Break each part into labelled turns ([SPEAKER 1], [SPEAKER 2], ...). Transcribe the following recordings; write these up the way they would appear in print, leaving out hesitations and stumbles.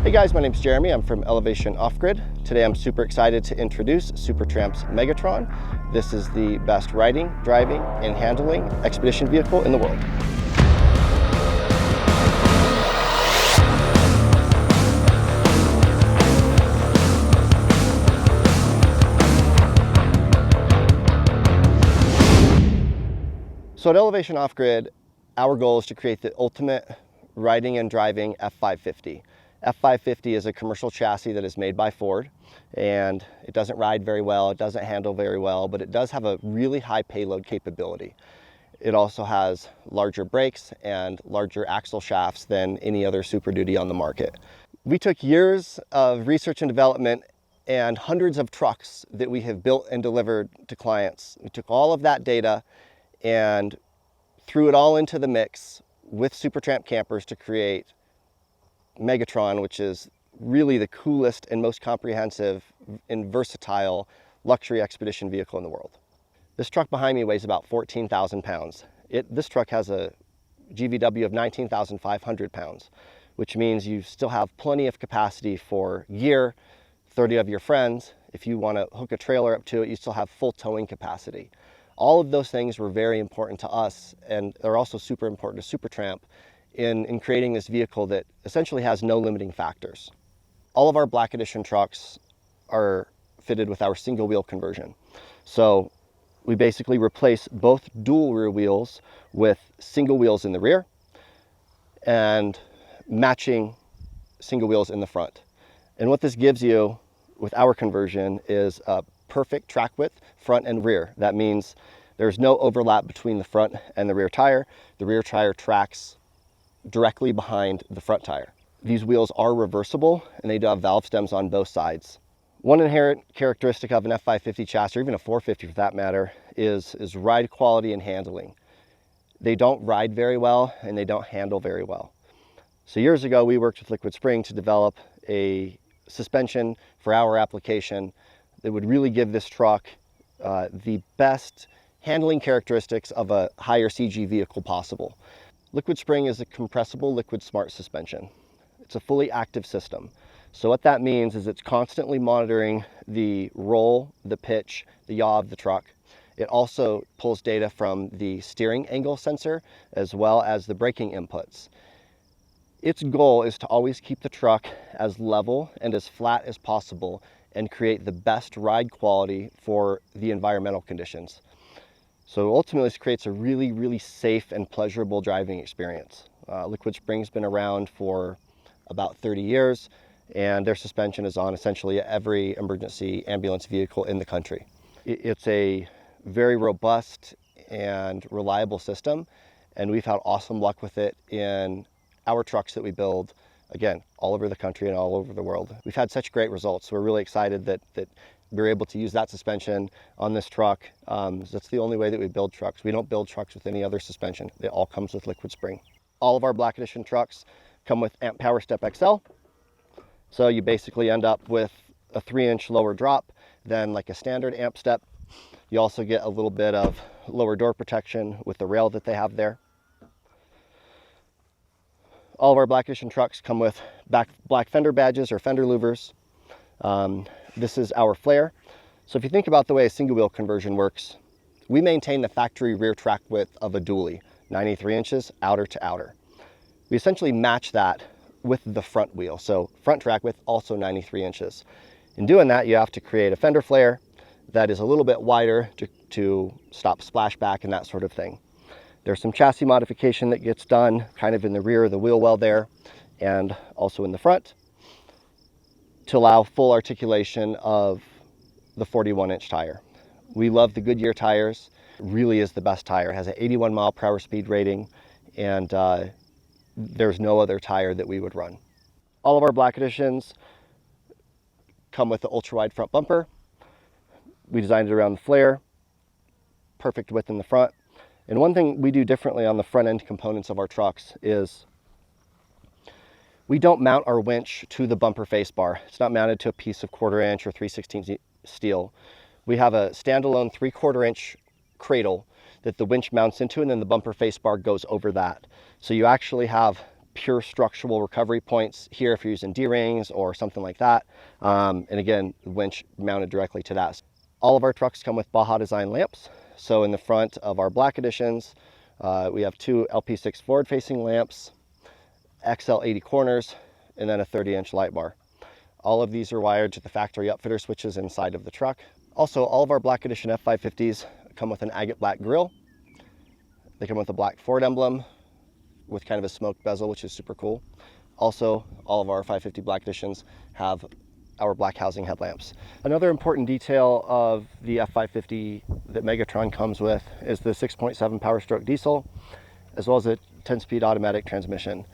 [SPEAKER 1] Hey guys, my name's Jeremy. I'm from Elevation Off-Grid. Today I'm super excited to introduce Supertramp's Megatron. This is the best riding, driving, and handling expedition vehicle in the world. So at Elevation Off-Grid, our goal is to create the ultimate riding and driving F550. F550 is a commercial chassis that is made by Ford, and it doesn't ride very well, it doesn't handle very well, but it does have a really high payload capability. It also has larger brakes and larger axle shafts than any other Super Duty on the market. We took years of research and development and hundreds of trucks that we have built and delivered to clients. We took all of that data and threw it all into the mix with Supertramp Campers to create Megatron, which is really the coolest and most comprehensive and versatile luxury expedition vehicle in the world. This truck behind me weighs about 14,000 pounds. This truck has a GVW of 19,500 pounds, which means you still have plenty of capacity for gear, 30 of your friends. If you want to hook a trailer up to it, you still have full towing capacity. All of those things were very important to us, and they're also super important to Supertramp in creating this vehicle that essentially has no limiting factors. All of our Black Edition trucks are fitted with our single wheel conversion. So we basically replace both dual rear wheels with single wheels in the rear and matching single wheels in the front. And what this gives you with our conversion is a perfect track width, front and rear. That means there's no overlap between the front and the rear tire. The rear tire tracks directly behind the front tire. These wheels are reversible and they do have valve stems on both sides. One inherent characteristic of an F550 chassis, or even a 450 for that matter, is ride quality and handling. They don't ride very well and they don't handle very well. So years ago we worked with Liquid Spring to develop a suspension for our application that would really give this truck the best handling characteristics of a higher CG vehicle possible. Liquid Spring is a compressible liquid smart suspension. It's a fully active system. So what that means is it's constantly monitoring the roll, the pitch, the yaw of the truck. It also pulls data from the steering angle sensor as well as the braking inputs. Its goal is to always keep the truck as level and as flat as possible and create the best ride quality for the environmental conditions. So ultimately this creates a really, really safe and pleasurable driving experience. Liquid Spring's been around for about 30 years and their suspension is on essentially every emergency ambulance vehicle in the country. It's a very robust and reliable system, and we've had awesome luck with it in our trucks that we build, again, all over the country and all over the world. We've had such great results. We're really excited that we're able to use that suspension on this truck. That's the only way that we build trucks. We don't build trucks with any other suspension. It all comes with Liquid Spring. All of our Black Edition trucks come with Amp Power Step XL. So you basically end up with a 3-inch lower drop than like a standard amp step. You also get a little bit of lower door protection with the rail that they have there. All of our Black Edition trucks come with black fender badges or fender louvers. This is our flare. So if you think about the way a single wheel conversion works, we maintain the factory rear track width of a dually, 93 inches outer to outer. We essentially match that with the front wheel. So front track width also 93 inches. In doing that, you have to create a fender flare that is a little bit wider to stop splashback and that sort of thing. There's some chassis modification that gets done kind of in the rear of the wheel well there and also in the front to allow full articulation of the 41-inch tire. We love the Goodyear tires. It really is the best tire. It has an 81 mile per hour speed rating, and there's no other tire that we would run. All of our Black Editions come with the ultra-wide front bumper. We designed it around the flare, perfect width in the front. And one thing we do differently on the front end components of our trucks is we don't mount our winch to the bumper face bar. It's not mounted to a piece of 1/4 inch or 3/16 steel. We have a standalone 3/4 inch cradle that the winch mounts into, and then the bumper face bar goes over that. So you actually have pure structural recovery points here if you're using D-rings or something like that. And again, winch mounted directly to that. All of our trucks come with Baja design lamps. So in the front of our black editions, we have 2 LP6 forward-facing lamps, XL80 corners, and then a 30-inch light bar. All of these are wired to the factory upfitter switches inside of the truck. Also, all of our black edition F550s come with an agate black grille. They come with a black Ford emblem with kind of a smoked bezel, which is super cool. Also, all of our 550 black editions have our black housing headlamps. Another important detail of the F550 that Megatron comes with is the 6.7 power stroke diesel, as well as a 10-speed automatic transmission.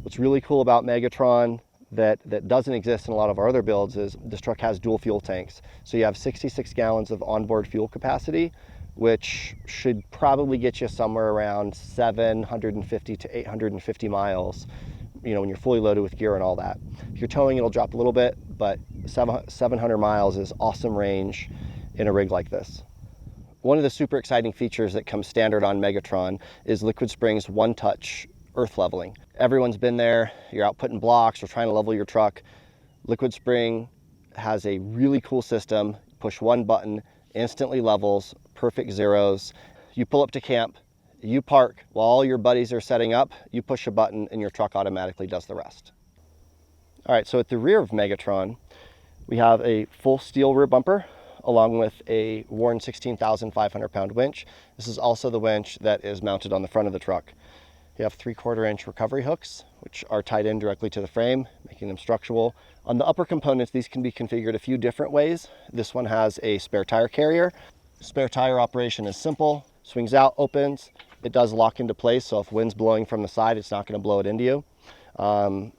[SPEAKER 1] What's really cool about Megatron that doesn't exist in a lot of our other builds is this truck has dual fuel tanks. So you have 66 gallons of onboard fuel capacity, which should probably get you somewhere around 750 to 850 miles, when you're fully loaded with gear and all that. If you're towing, it'll drop a little bit, but 700 miles is awesome range in a rig like this. One of the super exciting features that comes standard on Megatron is Liquid Spring's one-touch earth leveling. Everyone's been there, you're out putting blocks or trying to level your truck. Liquid Spring has a really cool system. Push one button, instantly levels, perfect zeros. You pull up to camp, you park while all your buddies are setting up, you push a button and your truck automatically does the rest. All right, so at the rear of Megatron, we have a full steel rear bumper along with a Warn 16,500 pound winch. This is also the winch that is mounted on the front of the truck. You have 3/4 inch recovery hooks, which are tied in directly to the frame, making them structural. On the upper components, these can be configured a few different ways. This one has a spare tire carrier. Spare tire operation is simple, swings out, opens. It does lock into place, so if wind's blowing from the side, it's not gonna blow it into you.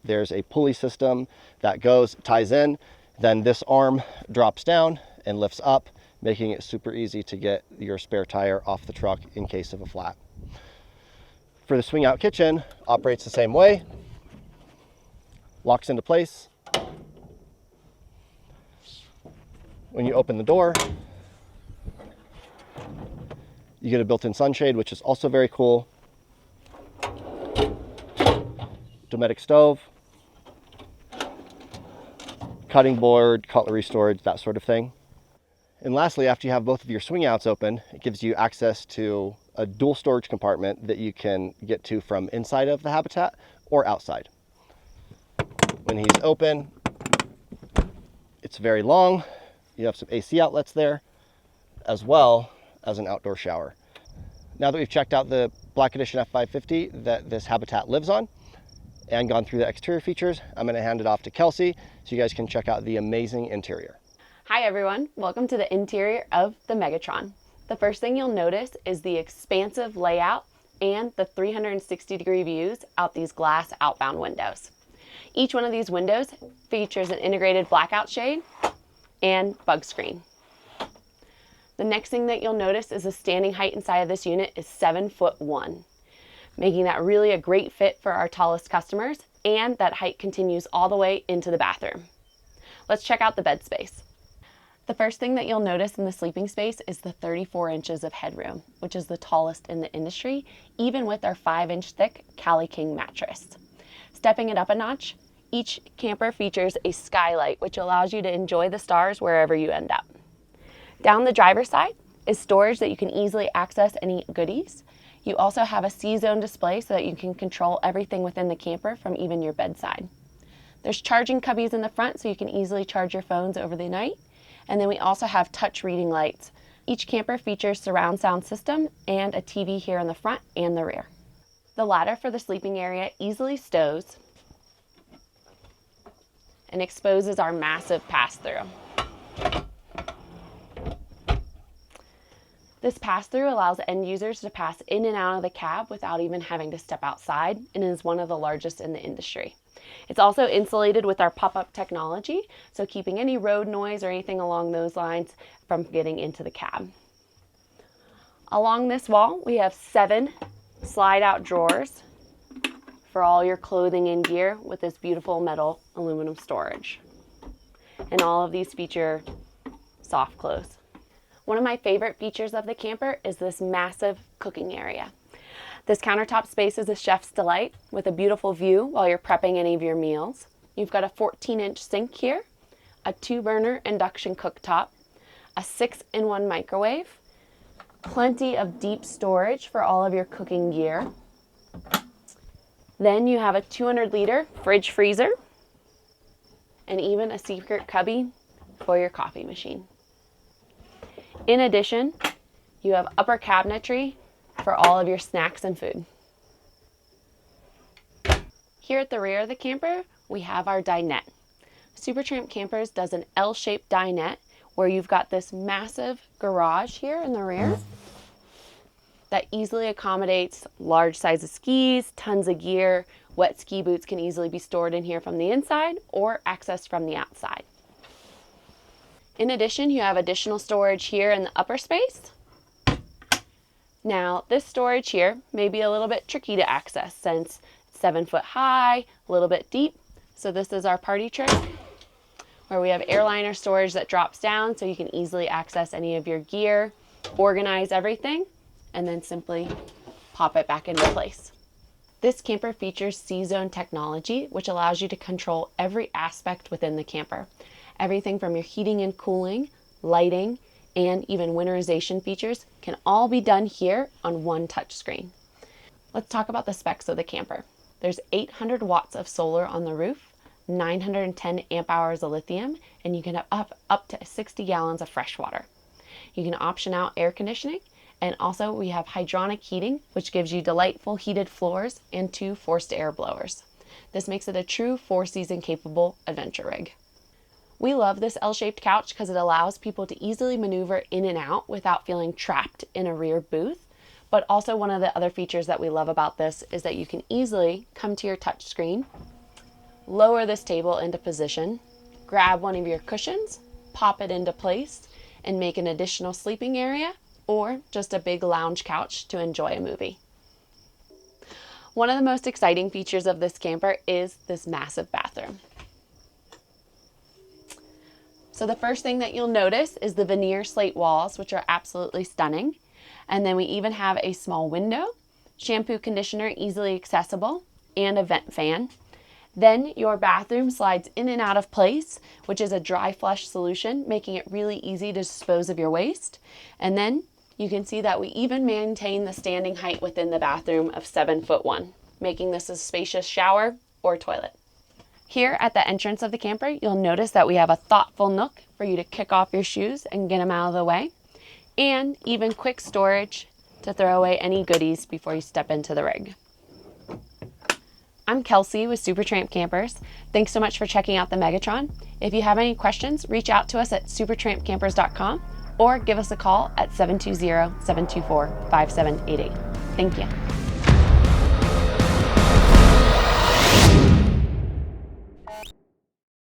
[SPEAKER 1] There's a pulley system that ties in, then this arm drops down and lifts up, making it super easy to get your spare tire off the truck in case of a flat. For the swing out kitchen, operates the same way, locks into place. When you open the door, you get a built-in sunshade, which is also very cool. Dometic stove, cutting board, cutlery storage, that sort of thing. And lastly, after you have both of your swing outs open, it gives you access to a dual storage compartment that you can get to from inside of the habitat or outside. When he's open, it's very long. You have some AC outlets there, as well as an outdoor shower. Now that we've checked out the Black Edition F550 that this habitat lives on and gone through the exterior features, I'm gonna hand it off to Kelsey so you guys can check out the amazing interior.
[SPEAKER 2] Hi everyone, welcome to the interior of the Megatron. The first thing you'll notice is the expansive layout and the 360-degree views out these glass outbound windows. Each one of these windows features an integrated blackout shade and bug screen. The next thing that you'll notice is the standing height inside of this unit is 7'1", making that really a great fit for our tallest customers, and that height continues all the way into the bathroom. Let's check out the bed space. The first thing that you'll notice in the sleeping space is the 34 inches of headroom, which is the tallest in the industry, even with our 5-inch thick Cali King mattress. Stepping it up a notch, each camper features a skylight, which allows you to enjoy the stars wherever you end up. Down the driver's side is storage that you can easily access any goodies. You also have a C-zone display so that you can control everything within the camper from even your bedside. There's charging cubbies in the front so you can easily charge your phones over the night. And then we also have touch reading lights. Each camper features surround sound system and a TV here in the front and the rear. The ladder for the sleeping area easily stows and exposes our massive pass-through. This pass-through allows end users to pass in and out of the cab without even having to step outside, and is one of the largest in the industry. It's also insulated with our pop-up technology, so keeping any road noise or anything along those lines from getting into the cab. Along this wall, we have 7 slide-out drawers for all your clothing and gear with this beautiful metal aluminum storage. And all of these feature soft close. One of my favorite features of the camper is this massive cooking area. This countertop space is a chef's delight with a beautiful view while you're prepping any of your meals. You've got a 14-inch sink here, a 2-burner induction cooktop, a 6-in-1 microwave, plenty of deep storage for all of your cooking gear. Then you have a 200-liter fridge freezer and even a secret cubby for your coffee machine. In addition, you have upper cabinetry for all of your snacks and food. Here at the rear of the camper, we have our dinette. Supertramp Campers does an L-shaped dinette where you've got this massive garage here in the rear that easily accommodates large sizes skis, tons of gear. Wet ski boots can easily be stored in here from the inside or accessed from the outside. In addition, you have additional storage here in the upper space. Now, this storage here may be a little bit tricky to access since it's 7 foot high, a little bit deep. So this is our party trick where we have airliner storage that drops down so you can easily access any of your gear, organize everything, and then simply pop it back into place. This camper features C-Zone technology, which allows you to control every aspect within the camper. Everything from your heating and cooling, lighting, and even winterization features can all be done here on one touchscreen. Let's talk about the specs of the camper. There's 800 watts of solar on the roof, 910 amp hours of lithium, and you can have up to 60 gallons of fresh water. You can option out air conditioning, and also we have hydronic heating, which gives you delightful heated floors and 2 forced air blowers. This makes it a true 4-season capable adventure rig. We love this L-shaped couch because it allows people to easily maneuver in and out without feeling trapped in a rear booth. But also one of the other features that we love about this is that you can easily come to your touchscreen, lower this table into position, grab one of your cushions, pop it into place, and make an additional sleeping area or just a big lounge couch to enjoy a movie. One of the most exciting features of this camper is this massive bathroom. So the first thing that you'll notice is the veneer slate walls, which are absolutely stunning. And then we even have a small window, shampoo conditioner easily accessible, and a vent fan. Then your bathroom slides in and out of place, which is a dry flush solution, making it really easy to dispose of your waste. And then you can see that we even maintain the standing height within the bathroom of 7'1", making this a spacious shower or toilet. Here at the entrance of the camper, you'll notice that we have a thoughtful nook for you to kick off your shoes and get them out of the way, and even quick storage to throw away any goodies before you step into the rig. I'm Kelsey with Supertramp Campers. Thanks so much for checking out the Megatron. If you have any questions, reach out to us at supertrampcampers.com or give us a call at 720-724-5788. Thank you.